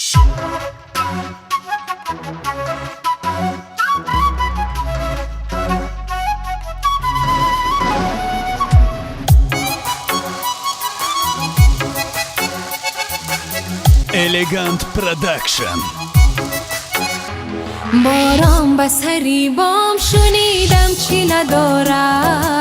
Elegant Production. باران بسری بام شنیدم چی ندارد،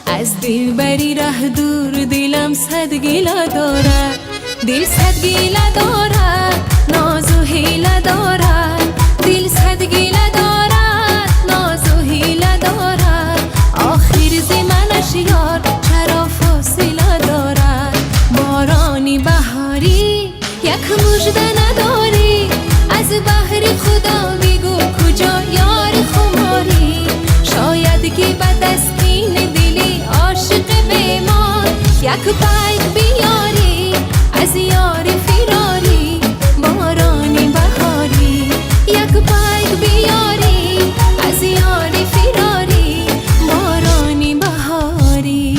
از دلبری ره دور دلم صد گیله دارد. دل صد گیله دارد، ناز و حیله دارد. دل صد گیله دارد، ناز و حیله دارد. آخر ز منش یار چرا فاصله دارد. بارانی بهاری یک مژده نداری، از بحر خدا بگو کجا یار خماری. شاید که به دستین دلی عاشق بیمار یک پیک بیاری از یار فراری. بارانی بهاری یک پیک بیاری از یار فراری. بارانی بهاری.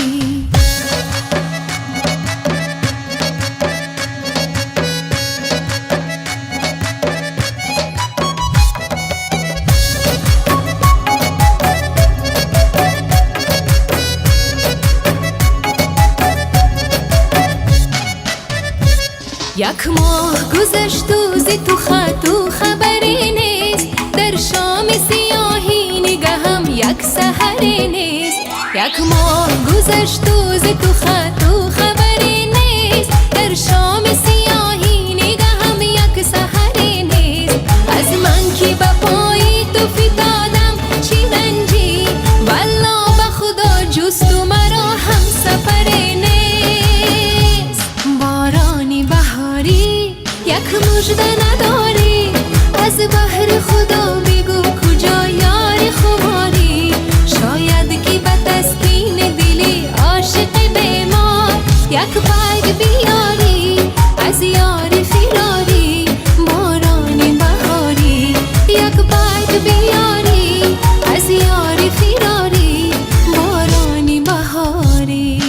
یک ماه گذشت و ز تو خط و خبری نیست، در شام سیاهی نگهم یک سحری نیست. یک ماه گذشت و ز تو خط و خبری نیست، در شام سیاهی نگهم یک سحری نیست. از من که به پای تو فتادم چی رنجی، والله به خدا جز تو مرا هم سفری نیست. بارانی بهاری یک مژده نداری، از بحر خدا بگو کجا یار خماری. شاید که به تسکین دلی عاشق بیمار یک پیک بیاری از یار فراری. بارانی بهاری یک پیک بیاری از یار فراری. بارانی بهاری.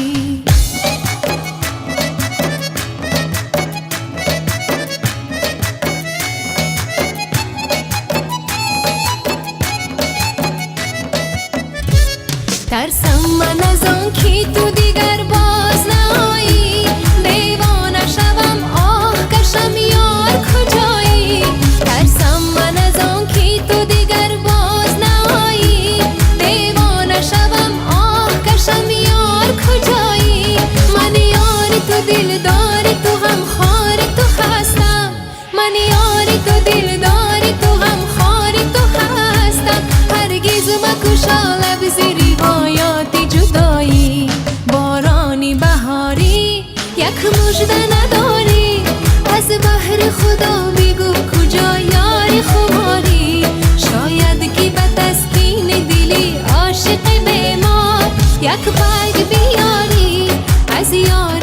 ترسم من از آن که تو دیگر باز نایی، دیوانه شوم آه کشم یار کجایی. ترسم من از آن که تو دیگر باز نایی، دیوانه شوم آه کشم یار کجایی. من یار تو دلدار تو هم خار تو هستم، من یار تو دلدار تو هم خار تو هستم. هرگز مکشا لب ز روایات جدایی. بارانی بهاری یک مژده نداری، از بحر خدا بگو کجا یار خماری. شاید که به تسکین دلی عاشق بیمار یک پیک بیاری از یار